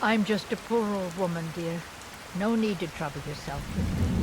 I'm just a poor old woman, dear. No need to trouble yourself with me.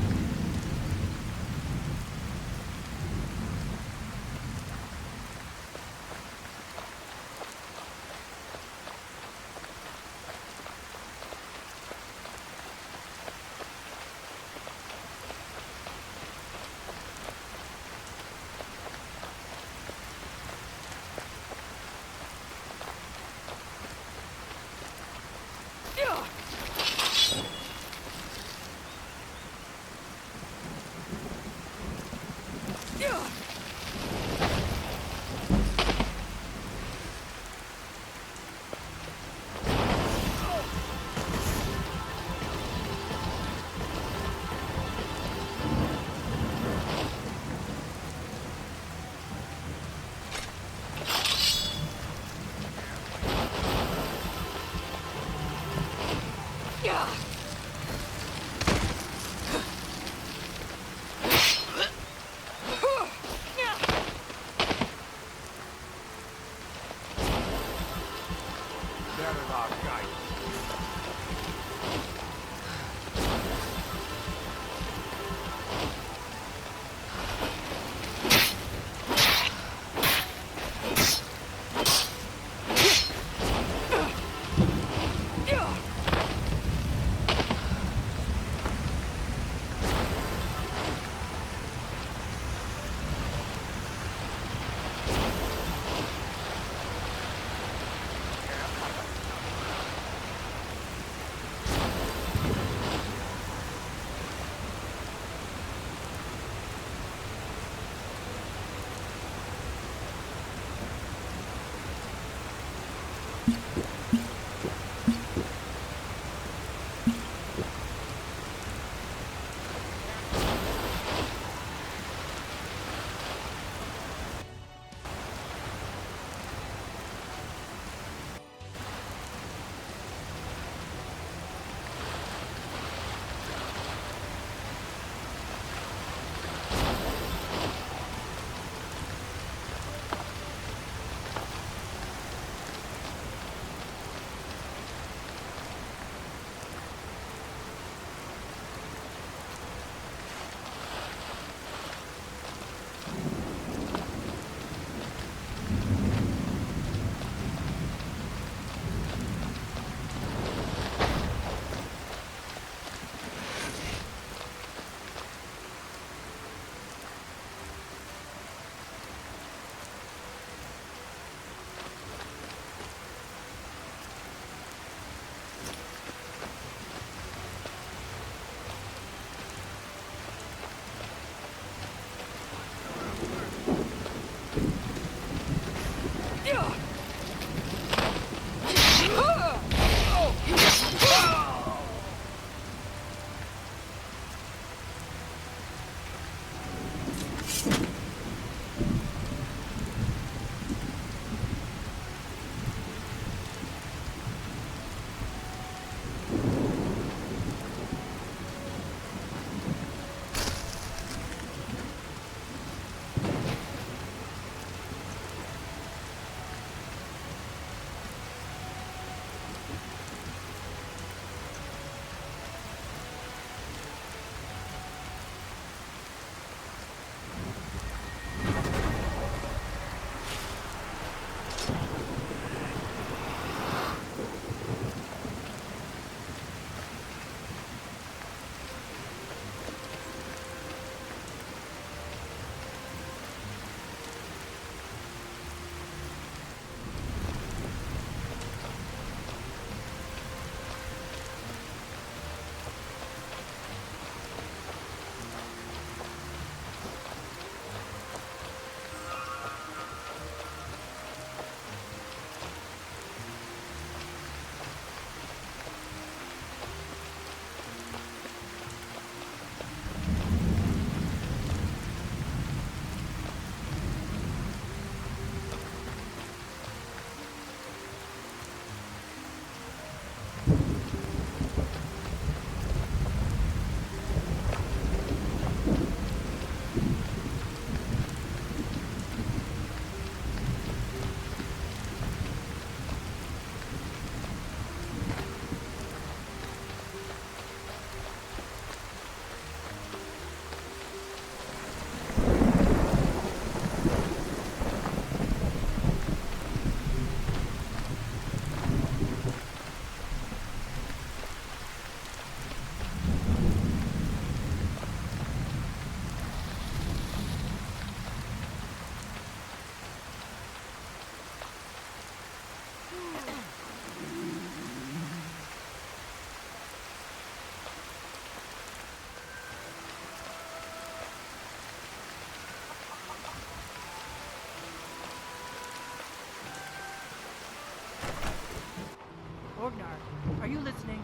you listening?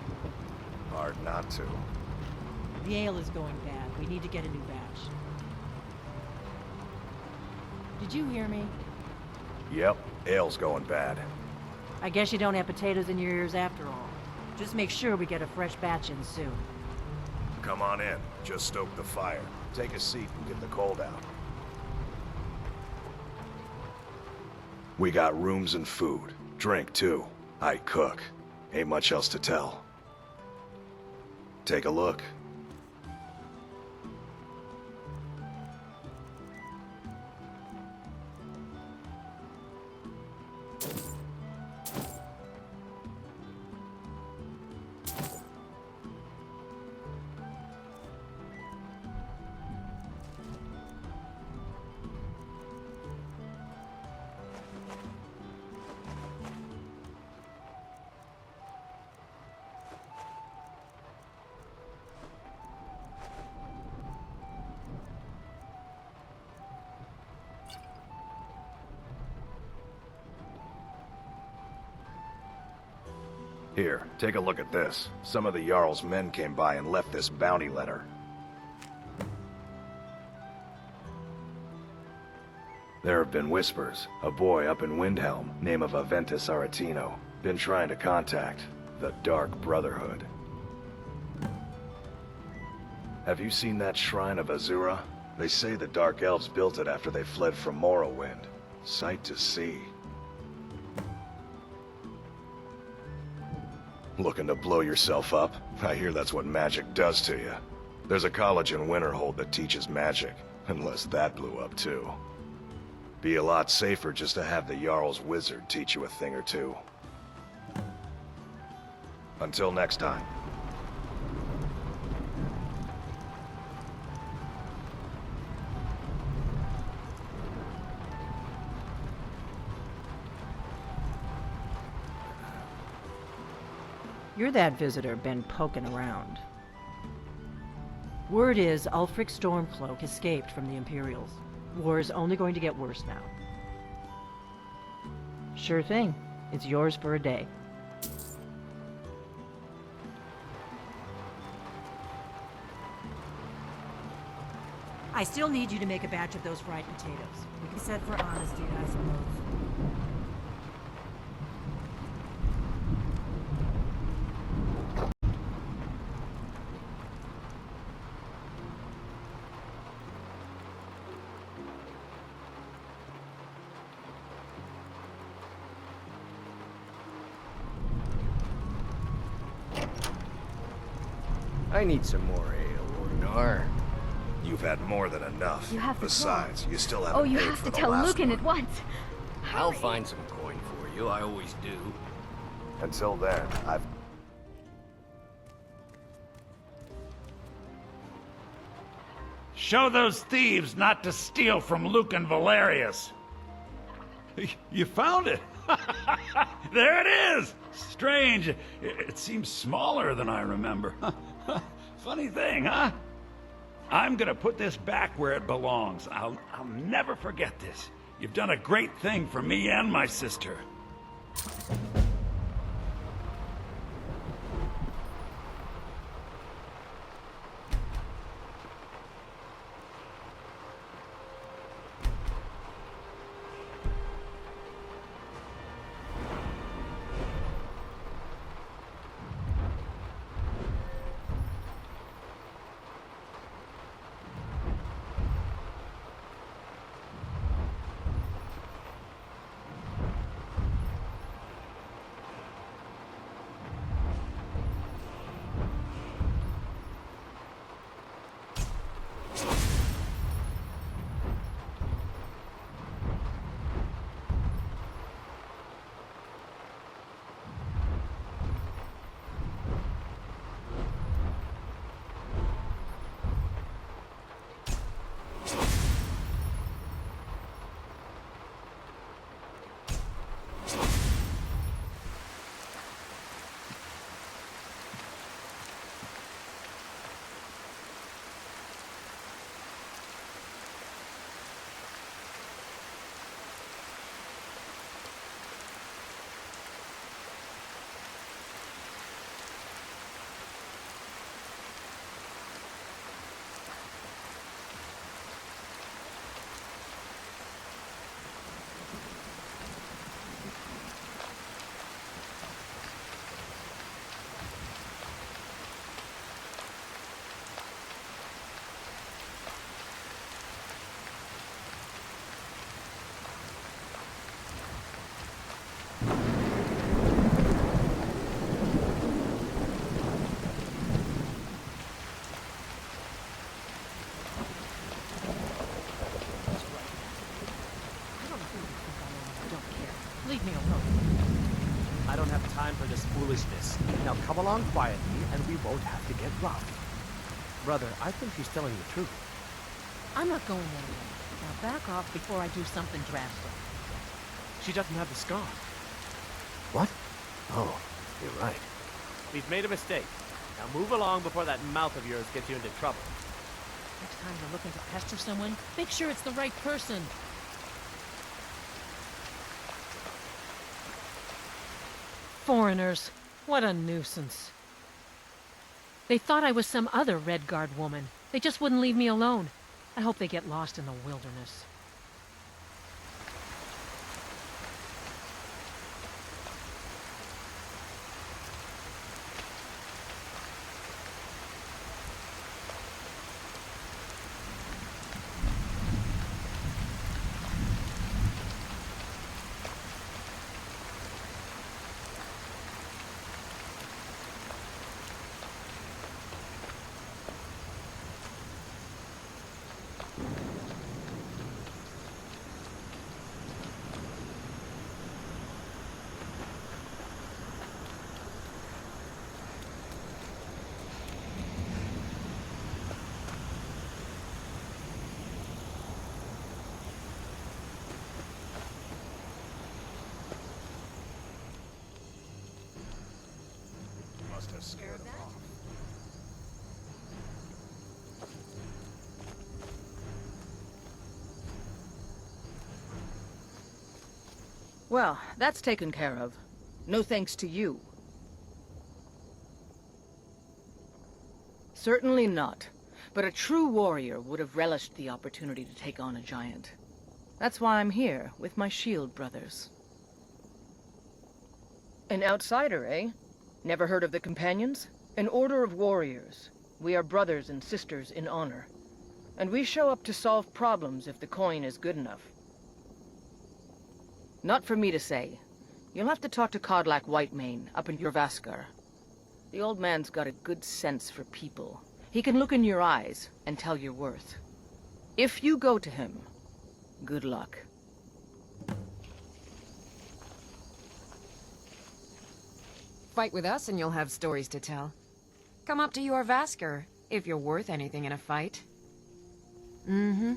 Hard not to. The ale is going bad. We need to get a new batch. Did you hear me? Yep, ale's going bad. I guess you don't have potatoes in your ears after all. Just make sure we get a fresh batch in soon. Come on in. Just stoke the fire. Take a seat and get the cold out. We got rooms and food. Drink, too. I cook. Ain't much else to tell. Take a look. Here, take a look at this. Some of the Jarl's men came by and left this bounty letter. There have been whispers. A boy up in Windhelm, name of Aventus Aretino, been trying to contact the Dark Brotherhood. Have you seen that shrine of Azura? They say the Dark Elves built it after they fled from Morrowind. Sight to see. Looking to blow yourself up? I hear that's what magic does to you. There's a college in Winterhold that teaches magic, unless that blew up too. Be a lot safer just to have the Jarl's wizard teach you a thing or two. Until next time. You're that visitor been poking around. Word is Ulfric Stormcloak escaped from the Imperials. War is only going to get worse now. Sure thing. It's yours for a day. I still need you to make a batch of those fried potatoes. We can set for honesty, I suppose. I need some more ale, Ornar. You've had more than enough. You have to Besides, you still haven't Oh, you paid have for to the tell last Lucan one. at once. I'll find some coin for you, I always do. Until then, I've... Show those thieves not to steal from Lucan Valerius. You found it! There it is! Strange. It seems smaller than I remember. Funny thing, huh? I'm gonna put this back where it belongs. I'll never forget this. You've done a great thing for me and my sister. for this foolishness. Now come along quietly, and we won't have to get rough. Brother, I think she's telling the truth. I'm not going anywhere. Now back off before I do something drastic. She doesn't have the scar. What? Oh, you're right. We've made a mistake. Now move along before that mouth of yours gets you into trouble. Next time you're looking to pester someone, make sure it's the right person. Foreigners. What a nuisance. They thought I was some other Redguard woman. They just wouldn't leave me alone. I hope they get lost in the wilderness. Must have scared them off. Well, that's taken care of. No thanks to you. Certainly not. But a true warrior would have relished the opportunity to take on a giant. That's why I'm here, with my shield brothers. An outsider, eh? Never heard of the Companions? An order of warriors. We are brothers and sisters in honor. And we show up to solve problems if the coin is good enough. Not for me to say. You'll have to talk to Codlac Whitemane up in Jorvaskar. The old man's got a good sense for people. He can look in your eyes and tell your worth. If you go to him, good luck. Fight with us and you'll have stories to tell. Come up to your Vasker, if you're worth anything in a fight. Mm-hmm.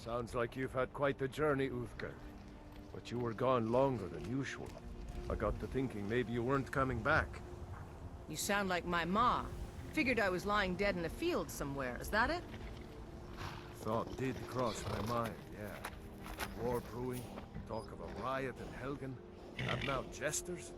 Sounds like you've had quite the journey, Uthgar. But you were gone longer than usual. I got to thinking maybe you weren't coming back. You sound like my ma. Figured I was lying dead in a field somewhere. Is that it? Thought did cross my mind, yeah. War brewing, talk of a riot in Helgen, having out jesters.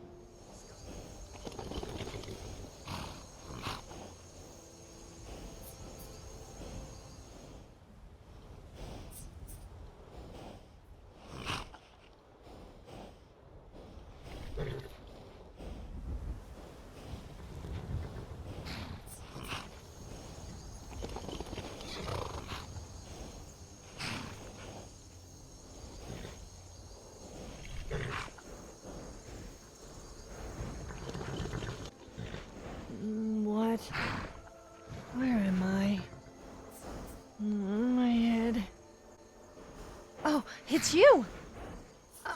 What? Where am I? My head. Oh, it's you!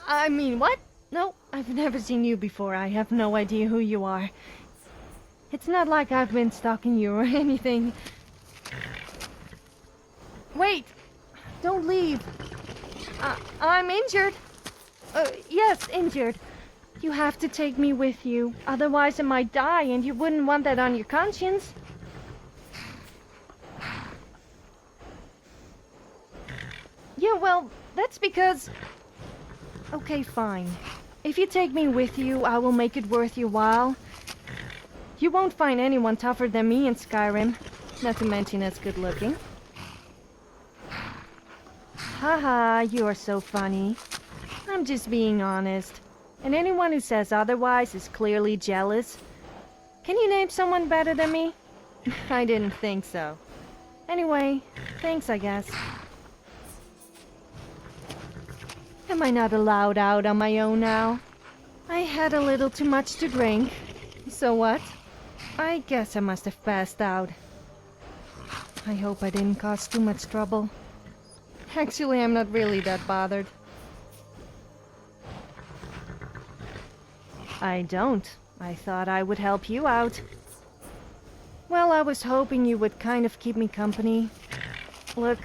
I mean, what? No, I've never seen you before. I have no idea who you are. It's not like I've been stalking you or anything. Wait! Don't leave. I'm injured. Yes, injured. You have to take me with you. Otherwise I might die, and you wouldn't want that on your conscience. Yeah, well, that's because... Okay, fine. If you take me with you, I will make it worth your while. You won't find anyone tougher than me in Skyrim. Not to mention as good looking. Haha, you are so funny. I'm just being honest. And anyone who says otherwise is clearly jealous. Can you name someone better than me? I didn't think so. Anyway, thanks, I guess. Am I not allowed out on my own now? I had a little too much to drink. So what? I guess I must have passed out. I hope I didn't cause too much trouble. Actually, I'm not really that bothered. I don't. I thought I would help you out. Well, I was hoping you would kind of keep me company. Look,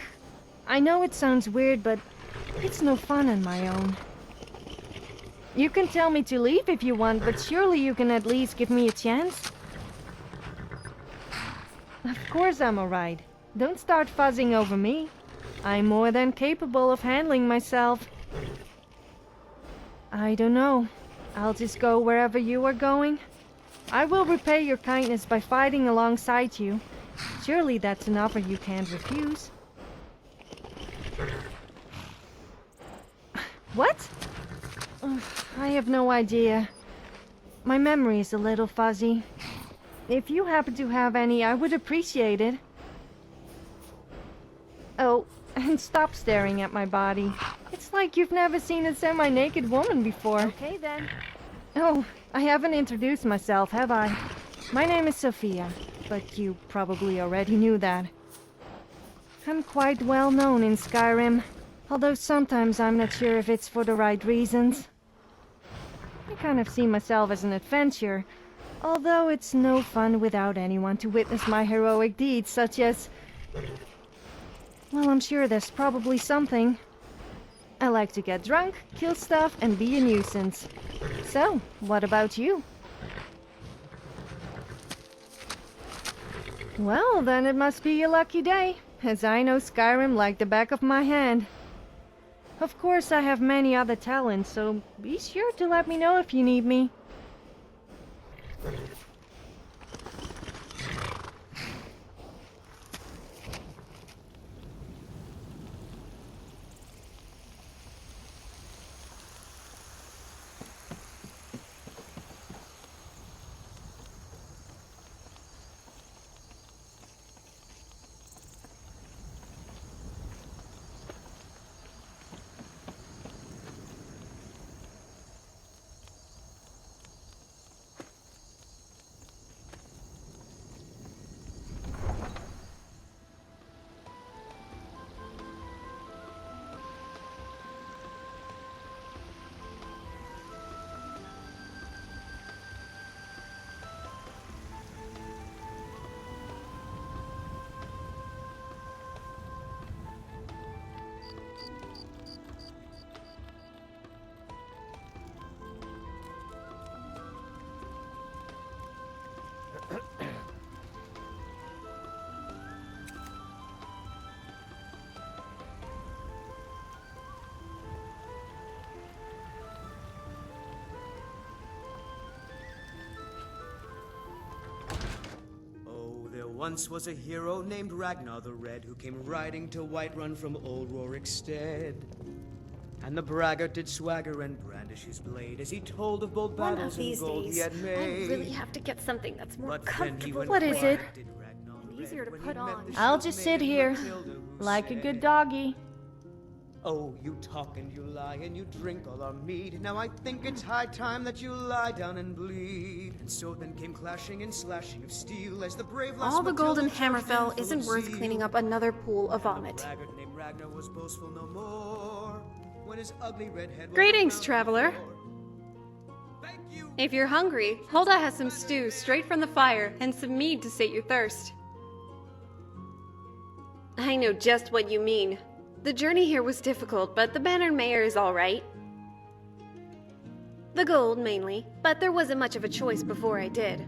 I know it sounds weird, but it's no fun on my own. You can tell me to leave if you want, but surely you can at least give me a chance? Of course I'm alright. Don't start fuzzing over me. I'm more than capable of handling myself. I don't know. I'll just go wherever you are going. I will repay your kindness by fighting alongside you. Surely that's an offer you can't refuse. What? I have no idea. My memory is a little fuzzy. If you happen to have any, I would appreciate it. Oh, and stop staring at my body. It's like you've never seen a semi-naked woman before. Okay then. Oh, I haven't introduced myself, have I? My name is Sofia, but you probably already knew that. I'm quite well known in Skyrim, although sometimes I'm not sure if it's for the right reasons. I kind of see myself as an adventurer, although it's no fun without anyone to witness my heroic deeds, such as... Well, I'm sure there's probably something. I like to get drunk, kill stuff, and be a nuisance. So, what about you? Well, then it must be a lucky day, as I know Skyrim like the back of my hand. Of course, I have many other talents, so be sure to let me know if you need me. Once was a hero named Ragnar the Red who came riding to Whiterun from old Rorik's stead. And the braggart did swagger and brandish his blade as he told of bold battles and gold he had made. I really have to get something that's more comfortable. What is it? Easier to put on. I'll just sit here, like a good doggy. Oh, you talk and you lie and you drink all our mead. Now I think it's high time that you lie down and bleed. And so then came clashing and slashing of steel as the brave lass All the gold in Matilda Hammerfell isn't worth cleaning up another pool of vomit. The braggart named Ragnar was boastful no more when his ugly red head was Greetings, around traveler. the floor. Thank you. If you're hungry, Hulda has some stew straight from the fire and some mead to sate your thirst. I know just what you mean. The journey here was difficult, but the Bannered Mayor is all right. The gold, mainly, but there wasn't much of a choice before I did.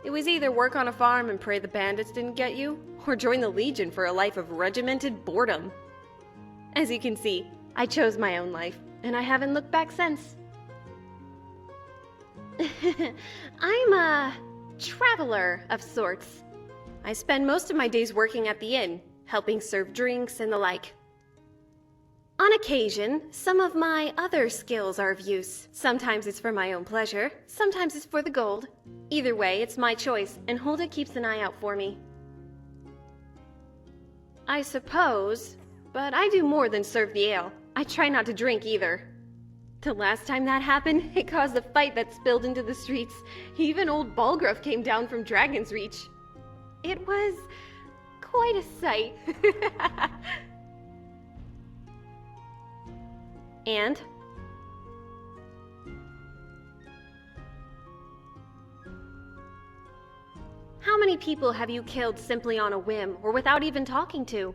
It was either work on a farm and pray the bandits didn't get you, or join the Legion for a life of regimented boredom. As you can see, I chose my own life, and I haven't looked back since. I'm a traveler of sorts. I spend most of my days working at the inn, helping serve drinks and the like. On occasion, some of my other skills are of use. Sometimes it's for my own pleasure, sometimes it's for the gold. Either way, it's my choice, and Hulda keeps an eye out for me. I suppose, but I do more than serve the ale. I try not to drink either. The last time that happened, it caused a fight that spilled into the streets. Even old Balgruff came down from Dragon's Reach. It was quite a sight. And? How many people have you killed simply on a whim, or without even talking to?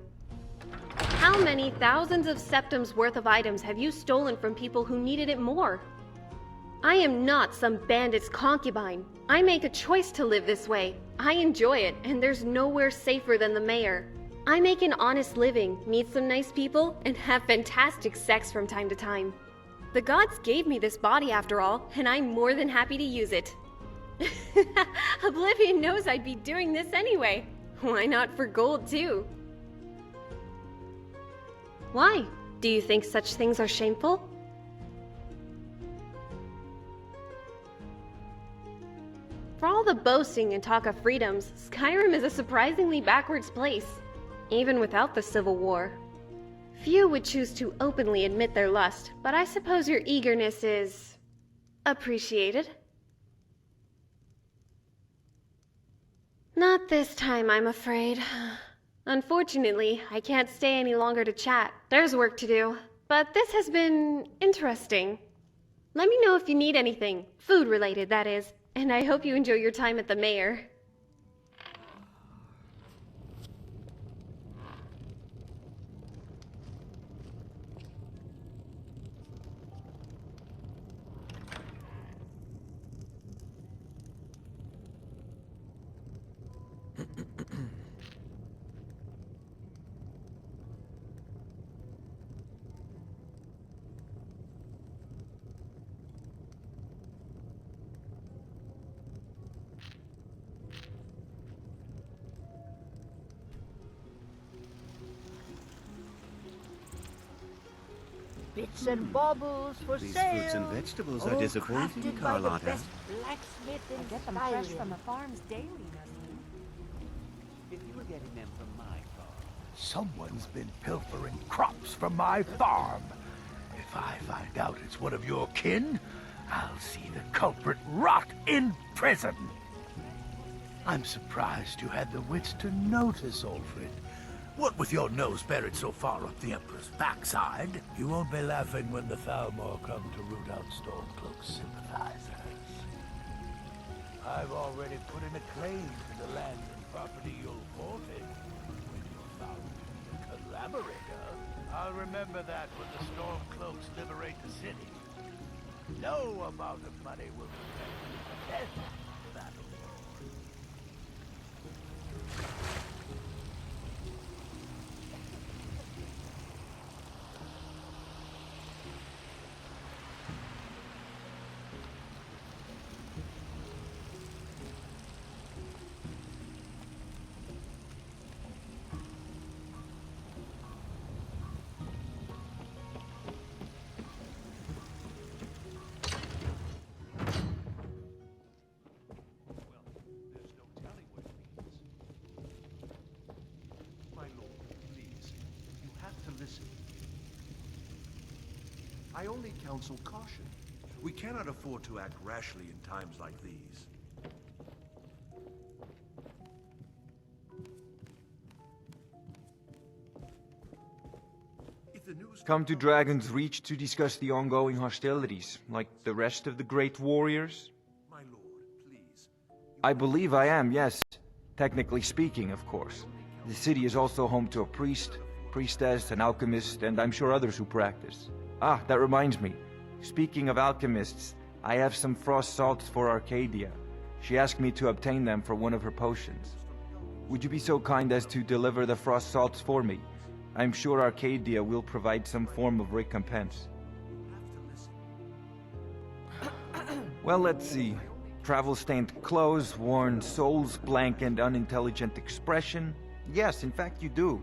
How many thousands of septums worth of items have you stolen from people who needed it more? I am not some bandit's concubine. I make a choice to live this way. I enjoy it, and there's nowhere safer than the mayor. I make an honest living, meet some nice people, and have fantastic sex from time to time. The gods gave me this body after all, and I'm more than happy to use it. Oblivion knows I'd be doing this anyway. Why not for gold too? Why? Do you think such things are shameful? For all the boasting and talk of freedoms, Skyrim is a surprisingly backwards place, even without the Civil War. Few would choose to openly admit their lust, but I suppose your eagerness is appreciated. Not this time, I'm afraid. Unfortunately, I can't stay any longer to chat. There's work to do, but this has been interesting. Let me know if you need anything, food-related, that is, and I hope you enjoy your time at the mayor. Bits and baubles for These sale. fruits and vegetables All are disappointing, crafted by the Carlotta. best blacksmith in Get them fresh Skyrim. from the farms daily, Nestle. If you were getting them from my farm. Someone's been pilfering crops from my farm. If I find out it's one of your kin, I'll see the culprit rot in prison. I'm surprised you had the wits to notice, old friend. What with your nose buried so far up the Emperor's backside, you won't be laughing when the Thalmor come to root out Stormcloak's sympathizers. I've already put in a claim to the land and property you'll forfeit. When you're found to be a collaborator, I'll remember that when the Stormcloaks liberate the city. No amount of money will protect you from death, Battlelord. I only counsel caution. We cannot afford to act rashly in times like these. If the news Come to Dragon's Reach to discuss the ongoing hostilities, like the rest of the great warriors? My lord, please. I believe I am, yes. Technically speaking, of course. The city is also home to a priest, priestess, an alchemist, and I'm sure others who practice. Ah, that reminds me. Speaking of alchemists, I have some frost salts for Arcadia. She asked me to obtain them for one of her potions. Would you be so kind as to deliver the frost salts for me? I'm sure Arcadia will provide some form of recompense. Well, let's see. Travel-stained clothes, worn souls, blank and unintelligent expression. Yes, in fact you do.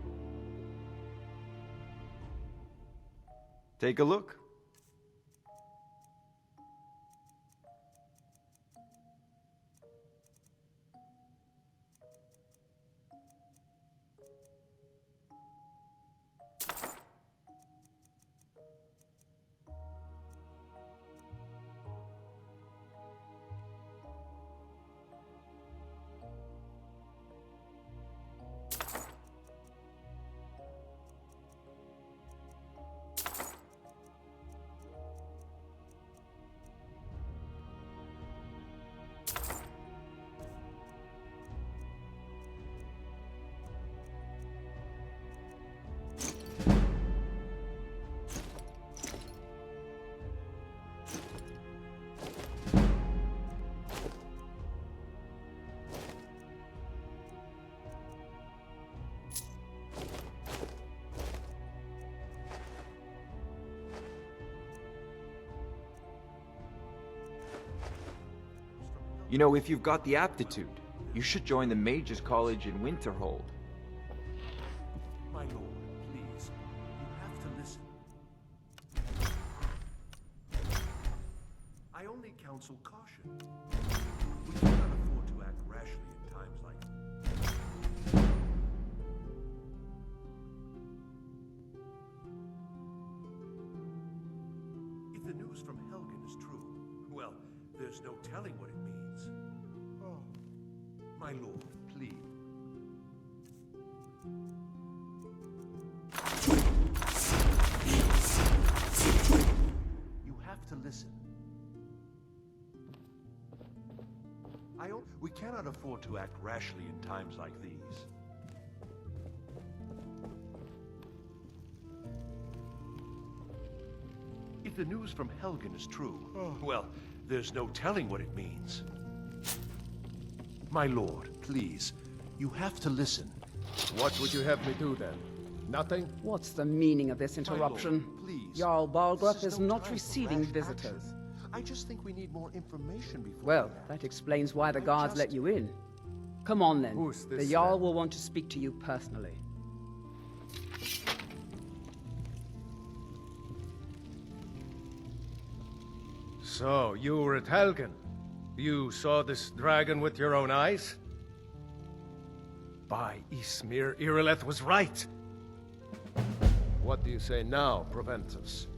Take a look. You know, if you've got the aptitude, you should join the Mages College in Winterhold. My lord, please. You have to listen. I only counsel caution. We cannot afford to act rashly in times like If the news from Helgen is true, well, there's no telling what it means. Oh, my lord, please. You have to listen. We cannot afford to act rashly in times like these. If the news from Helgen is true, well, there's no telling what it means. My lord, please, you have to listen. What would you have me do then? Nothing? What's the meaning of this interruption? Lord, please. Jarl Balgruuf This is no not time for receiving rash visitors. action. I just think we need more information before. Well, that explains why the guards let you in. Come on then. Who's this, the Jarl then? will want to speak to you personally. So, you were at Helgen. You saw this dragon with your own eyes? By Ysmir, Irileth was right. What do you say now, Proventus?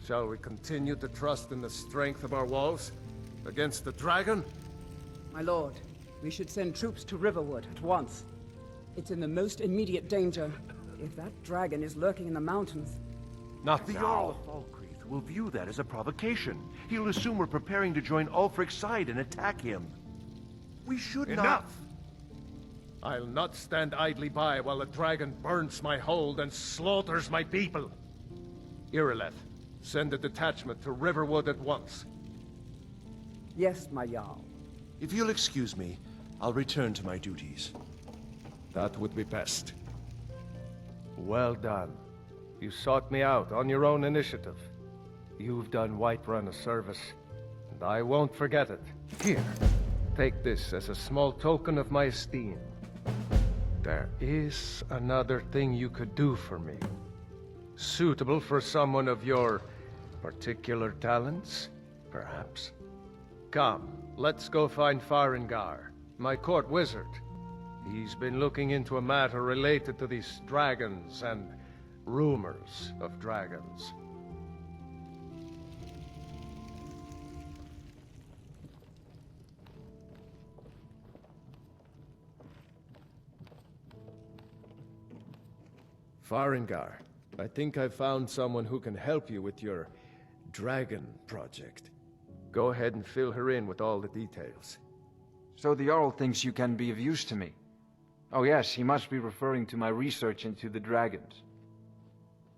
Shall we continue to trust in the strength of our walls against the dragon? My lord, we should send troops to Riverwood at once. It's in the most immediate danger. If that dragon is lurking in the mountains... Not The now. Jarl of Falkreath will view that as a provocation. He'll assume we're preparing to join Ulfric's side and attack him. We should not... Enough! I'll not stand idly by while the dragon burns my hold and slaughters my people. Irileth, send a detachment to Riverwood at once. Yes, my Jarl. If you'll excuse me, I'll return to my duties. That would be best. Well done. You sought me out on your own initiative. You've done Whiterun a service, and I won't forget it. Here, take this as a small token of my esteem. There is another thing you could do for me. Suitable for someone of your particular talents, perhaps. Come, let's go find Farengar, my court wizard. He's been looking into a matter related to these dragons and rumors of dragons. Farengar, I think I've found someone who can help you with your dragon project. Go ahead and fill her in with all the details. So the Jarl thinks you can be of use to me. Oh yes, he must be referring to my research into the dragons.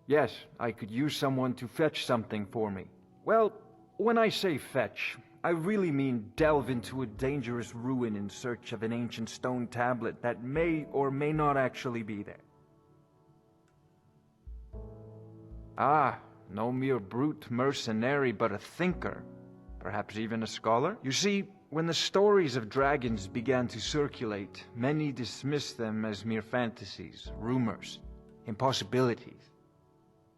Yes, I could use someone to fetch something for me. Well, when I say fetch, I really mean delve into a dangerous ruin in search of an ancient stone tablet that may or may not actually be there. Ah, no mere brute mercenary, but a thinker. Perhaps even a scholar? You see, when the stories of dragons began to circulate, many dismissed them as mere fantasies, rumors, impossibilities.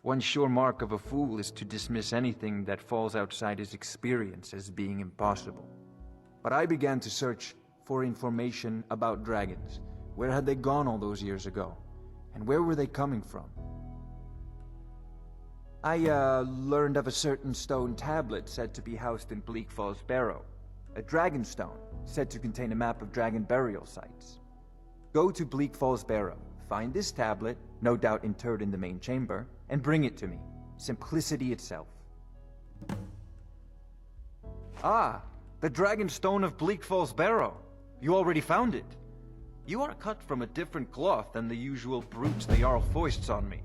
One sure mark of a fool is to dismiss anything that falls outside his experience as being impossible. But I began to search for information about dragons. Where had they gone all those years ago? And where were they coming from? I learned of a certain stone tablet said to be housed in Bleak Falls Barrow. A dragon stone, said to contain a map of dragon burial sites. Go to Bleak Falls Barrow, find this tablet, no doubt interred in the main chamber, and bring it to me. Simplicity itself. Ah, the dragon stone of Bleak Falls Barrow. You already found it. You are cut from a different cloth than the usual brutes the Jarl foists on me.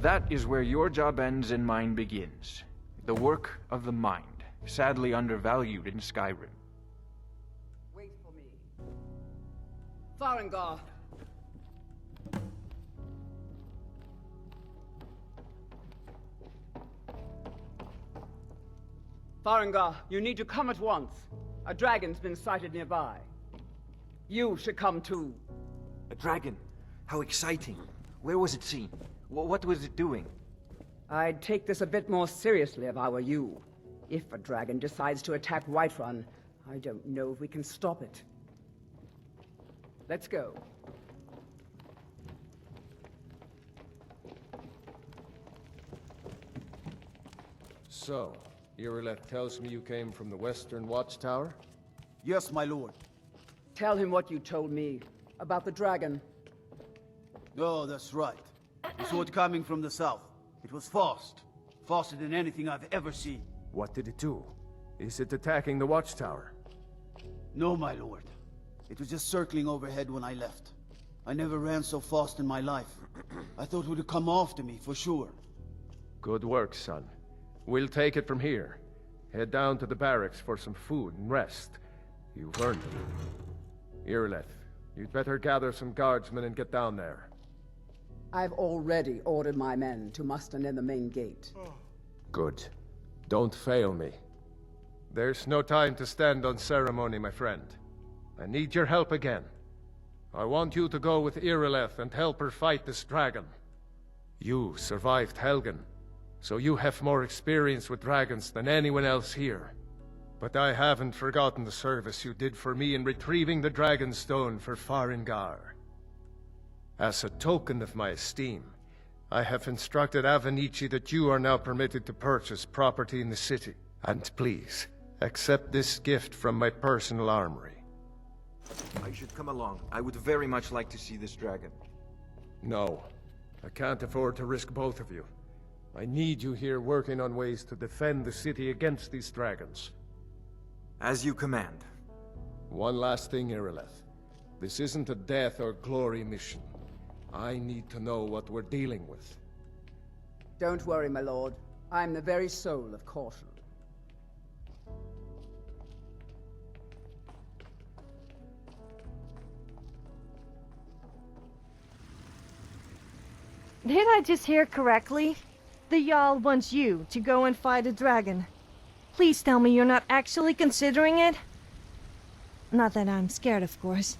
That is where your job ends and mine begins. The work of the mind, sadly undervalued in Skyrim. Wait for me. Farengar! Farengar, you need to come at once. A dragon's been sighted nearby. You should come too. A dragon? How exciting. Where was it seen? What was it doing? I'd take this a bit more seriously if I were you. If a dragon decides to attack Whiterun, I don't know if we can stop it. Let's go. So, Irileth tells me you came from the Western Watchtower? Yes, my lord. Tell him what you told me about the dragon. Oh, that's right. We saw it coming from the south. It was fast. Faster than anything I've ever seen. What did it do? Is it attacking the Watchtower? No, my lord. It was just circling overhead when I left. I never ran so fast in my life. I thought it would come after me, for sure. Good work, son. We'll take it from here. Head down to the barracks for some food and rest. You've earned it. Irileth, you'd better gather some guardsmen and get down there. I've already ordered my men to muster near the main gate. Good. Don't fail me. There's no time to stand on ceremony, my friend. I need your help again. I want you to go with Irileth and help her fight this dragon. You survived Helgen, so you have more experience with dragons than anyone else here. But I haven't forgotten the service you did for me in retrieving the dragon stone for Farengar. As a token of my esteem, I have instructed Avenici that you are now permitted to purchase property in the city. And please, accept this gift from my personal armory. I should come along. I would very much like to see this dragon. No, I can't afford to risk both of you. I need you here working on ways to defend the city against these dragons. As you command. One last thing, Irileth. This isn't a death or glory mission. I need to know what we're dealing with. Don't worry, my lord. I'm the very soul of caution. Did I just hear correctly? The Jarl wants you to go and fight a dragon. Please tell me you're not actually considering it. Not that I'm scared, of course.